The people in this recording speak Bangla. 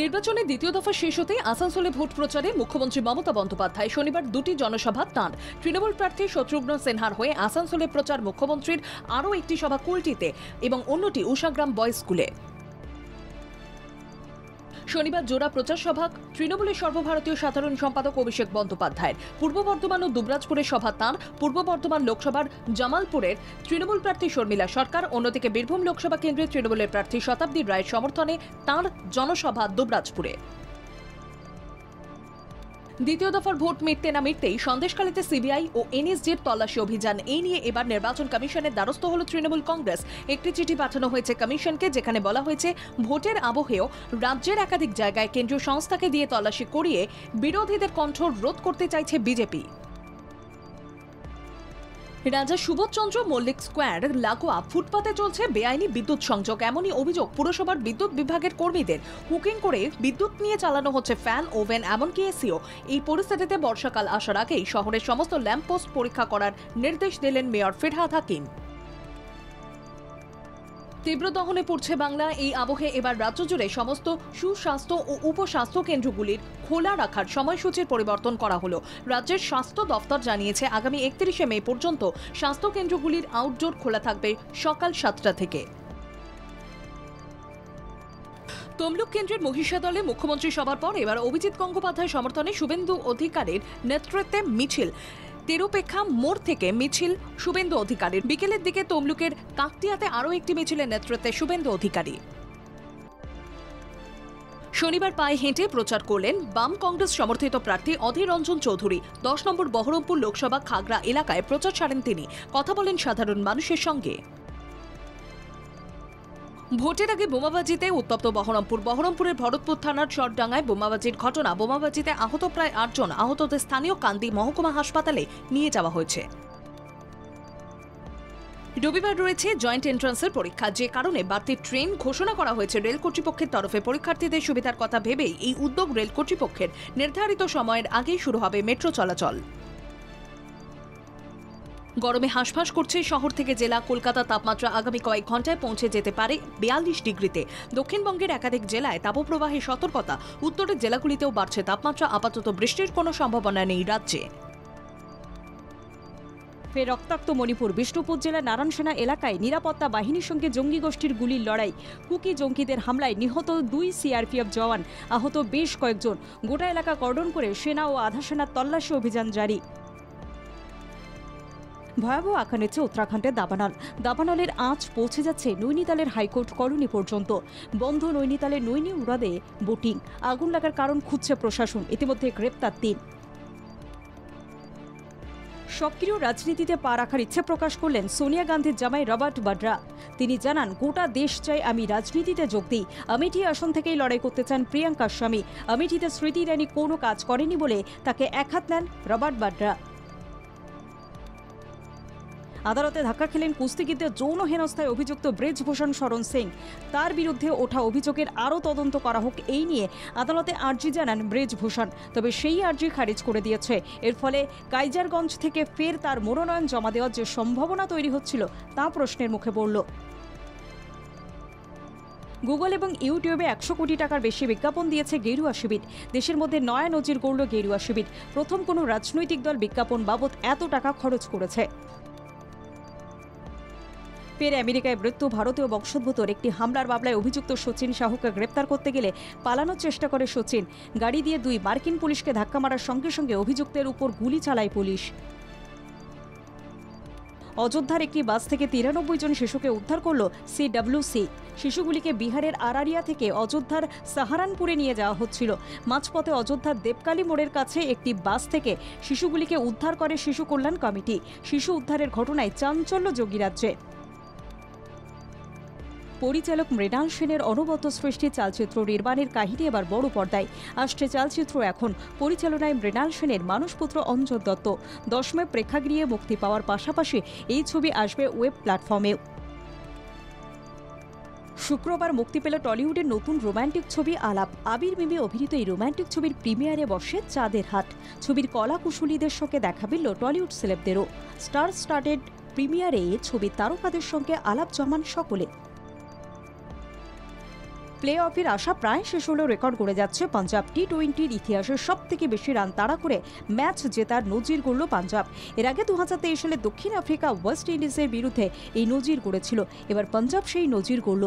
নির্বাচনের দ্বিতীয় দফা শেষ হতে আসানসোলে ভোট প্রচারে মুখ্যমন্ত্রী মমতা বন্দ্যোপাধ্যায় শনিবার দুটি জনসভা তাঁর তৃণমূল প্রার্থী শত্রুঘ্ন সিনহার হয়ে আসানসোলে প্রচার মুখ্যমন্ত্রীর আরও একটি সভা কুলটিতে এবং অন্যটি উষাগ্রাম বয়েজ স্কুলে। শনিবার জোড়া প্রচার সভা তৃণমূলের সর্বভারতীয় সাধারণ সম্পাদক অভিষেক বন্দ্যোপাধ্যায়ের। পূর্ব বর্ধমান ও দুবরাজপুরের সভা তাঁর। পূর্ব বর্ধমান লোকসভার জামালপুরের তৃণমূল প্রার্থী শর্মিলা সরকার, অন্যদিকে বীরভূম লোকসভা কেন্দ্রের তৃণমূলের প্রার্থী শতাব্দী রায়ের সমর্থনে তাঁর জনসভা দুবরাজপুরে। দ্বিতীয় দফার ভোট মিটতে না মিটতেই সন্দেশখালীতে সিবিআই ও এনএসজির তল্লাশি অভিযান। এই নিয়ে এবার নির্বাচন কমিশনের দ্বারস্থ হল তৃণমূল কংগ্রেস। একটি চিঠি পাঠানো হয়েছে কমিশনকে, যেখানে বলা হয়েছে ভোটের আবহেও রাজ্যের একাধিক জায়গায় কেন্দ্রীয় সংস্থাকে দিয়ে তল্লাশি করিয়ে বিরোধীদের কণ্ঠ রোধ করতে চাইছে বিজেপি। রাজা সুবোধচন্দ্র মল্লিক স্কোয়ার লাগোয়া ফুটপাতে চলছে বেআইনি বিদ্যুৎ সংযোগ। এমনই অভিযোগ পুরসভার বিদ্যুৎ বিভাগের কর্মীদের। হুকিং করে বিদ্যুৎ নিয়ে চালানো হচ্ছে ফ্যান, ওভেন, এমনকি এসিও। এই পরিস্থিতিতে বর্ষাকাল আসার আগেই শহরের সমস্ত ল্যাম্পপোস্ট পরীক্ষা করার নির্দেশ দিলেন মেয়র ফিরহাদ হাকিম। তীব্র দহনে পড়ছে বাংলা। এই আবহে এবার রাজ্য জুড়ে সমস্ত সুস্বাস্থ্য ও উপস্বাস্থ্য কেন্দ্রগুলির খোলা রাখার সময়সূচির পরিবর্তন করা হলো। রাজ্যের স্বাস্থ্য দফতর জানিয়েছে আগামী 31শে মে পর্যন্ত স্বাস্থ্য কেন্দ্রগুলির আউটডোর খোলা থাকবে সকাল 7টা থেকে। তমলুক কেন্দ্রের মহিষা দলে মুখ্যমন্ত্রী সভার পর এবার অভিজিৎ গঙ্গোপাধ্যায় সমর্থনে শুভেন্দু অধিকারীর নেতৃত্বে মিছিল। তেরোপেক্ষা মোড় থেকে মিছিল শুভেন্দু অধিকারীর। বিকেলের দিকে তমলুকের কাকটিয়াতে আরও একটি মিছিলের নেতৃত্বে শুভেন্দু অধিকারী। শনিবার পায়ে হেঁটে প্রচার করলেন বাম কংগ্রেস সমর্থিত প্রার্থী অধীর রঞ্জন চৌধুরী। 10 নম্বর বহরমপুর লোকসভা খাগড়া এলাকায় প্রচার সারেন তিনি। কথা বলেন সাধারণ মানুষের সঙ্গে। ভোটের আগে বোমাবাজিতে উত্তপ্ত বহরমপুরের ভরতপুর থানার চরডাঙ্গায় বোমাবাজির ঘটনা। বোমাবাজিতে আহত প্রায় 8 জন। আহতদের স্থানীয় কান্দি মহকুমা হাসপাতালে নিয়ে যাওয়া হয়েছে। রবিবার রয়েছে জয়েন্ট এন্ট্রান্সের পরীক্ষা, যে কারণে বাড়তি ট্রেন ঘোষণা করা হয়েছে রেল কর্তৃপক্ষের তরফে। পরীক্ষার্থীদের সুবিধার কথা ভেবেই এই উদ্যোগ রেল কর্তৃপক্ষের। নির্ধারিত সময়ের আগেই শুরু হবে মেট্রো চলাচল। গরমে হাঁসফাঁস করছে শহর থেকে জেলা। কলকাতা তাপমাত্রা আগামী কয়েক ঘন্টায় পৌঁছে যেতে পারে 42 ডিগ্রিতে। দক্ষিণবঙ্গের একাধিক জেলায় তাপপ্রবাহে সতর্কতা। উত্তরের জেলাগুলিতেও বাড়ছে তাপমাত্রা। আপাতত বৃষ্টির কোনো সম্ভাবনা নেই রাজ্যে। ফের রক্তাক্ত মণিপুর। বিষ্ণুপুর জেলার নারায়ণসেনা এলাকায় নিরাপত্তা বাহিনীর সঙ্গে জঙ্গি গোষ্ঠীর গুলির লড়াই। কুকি জঙ্গিদের হামলায় নিহত 2 সিআরপিএফ জওয়ান, আহত বেশ কয়েকজন। গোটা এলাকা কর্ডন করে সেনা ও আধা সেনার তল্লাশি অভিযান জারি। ভয়াবহ আকার নিচ্ছে উত্তরাখণ্ডের দাবানলের আঁচ পৌঁছে যাচ্ছে নৈনিতালের হাইকোর্ট কলোনি পর্যন্ত। বন্ধ নৈনিতালের নৈনি উড়াদে বোটিং। আগুন লাগার কারণ খুঁজছে প্রশাসন। ইতিমধ্যে গ্রেপ্তার 3। সক্রিয় রাজনীতিতে পা রাখার ইচ্ছে প্রকাশ করলেন সোনিয়া গান্ধীর জামাই রবার্ট বাড্রা। তিনি জানান, গোটা দেশ চাই আমি রাজনীতিতে যোগ দিই। আমেঠি আসন থেকেই লড়াই করতে চান প্রিয়াঙ্কার স্বামী। আমেঠিতে স্মৃতি ইরানি কোনো কাজ করেনি বলে তাকে একহাত নেন রবার্ট বাড্রা। আদালতে ধাক্কা খেলেন কুস্তিগিরদের যৌন হেনস্থায় অভিযুক্ত ব্রিজভূষণ শরণ সিং। তার বিরুদ্ধে ওঠা অভিযোগের আরও তদন্ত করা হোক, এই নিয়ে আদালতে আর্জি জানান ব্রিজভূষণ। তবে সেই আর্জি খারিজ করে দিয়েছে। এর ফলে কাইজারগঞ্জ থেকে ফের তার মনোনয়ন জমা দেওয়ার যে সম্ভাবনা তৈরি হচ্ছিল তা প্রশ্নের মুখে পড়ল। গুগল এবং ইউটিউবে 100 কোটি টাকার বেশি বিজ্ঞাপন দিয়েছে গেরুয়া শিবির। দেশের মধ্যে নয়া নজির গড়ল গেরুয়া শিবির। প্রথম কোনো রাজনৈতিক দল বিজ্ঞাপন বাবদ এত টাকা খরচ করেছে। ফের আমেরিকায় মৃত্যু ভারতীয় বংশোদ্ভূতর। একটি হামলার মামলায় অভিযুক্ত সচিন সাহুকে গ্রেপ্তার করতে গেলে পালানোর চেষ্টা করে সচিন। গাড়ি দিয়ে 2 মার্কিন পুলিশকে ধাক্কা মারার সঙ্গে সঙ্গে অভিযুক্তের উপর গুলি চালায় পুলিশ। অযোধ্যার একটি বাস থেকে 93 জন শিশুকে উদ্ধার করল সিডব্লিউসি। শিশুগুলিকে বিহারের আরারিয়া থেকে অযোধ্যার সাহারানপুরে নিয়ে যাওয়া হচ্ছিল। মাঝপথে অযোধ্যার দেবকালী মোড়ের কাছে একটি বাস থেকে শিশুগুলিকে উদ্ধার করে শিশু কল্যাণ কমিটি। শিশু উদ্ধারের ঘটনায় চাঞ্চল্য যোগীরাজ্যে। পরিচালক মৃণাল সেনের অনবদ্য সৃষ্টি চালচিত্র নির্মাণের কাহিনী এবার বড় পর্দায় আসছে। চালচিত্র এখন পরিচালনায় মৃণাল সেনের মানসপুত্র অঞ্জন দত্ত। 10 মে প্রেক্ষাগৃহে মুক্তি পাওয়ার পাশাপাশি এই ছবি আসবে ওয়েব প্ল্যাটফর্মেও। শুক্রবার মুক্তি পেল টলিউডের নতুন রোম্যান্টিক ছবি আলাপ। আবির মিমি অভিনীত এই রোম্যান্টিক ছবির প্রিমিয়ারে বসে চাঁদের হাট। ছবির কলাকুশলীদের সঙ্গে দেখা মিলল টলিউড সেলেবদেরও। স্টার স্টার্টেড প্রিমিয়ারে ছবির তারকাদের সঙ্গে আলাপ জমান সকলে। প্লে অফের আশা প্রায় শেষ হলেও রেকর্ড করে যাচ্ছে পাঞ্জাব। টি-20-র ইতিহাসে সবথেকে বেশি রান তাড়া করে ম্যাচ জেতার নজির গড়ল পাঞ্জাব। এর আগে 2023 সালে দক্ষিণ আফ্রিকা ওয়েস্ট ইন্ডিজের বিরুদ্ধে এই নজির গড়েছিল। এবার পাঞ্জাব সেই নজির গড়ল।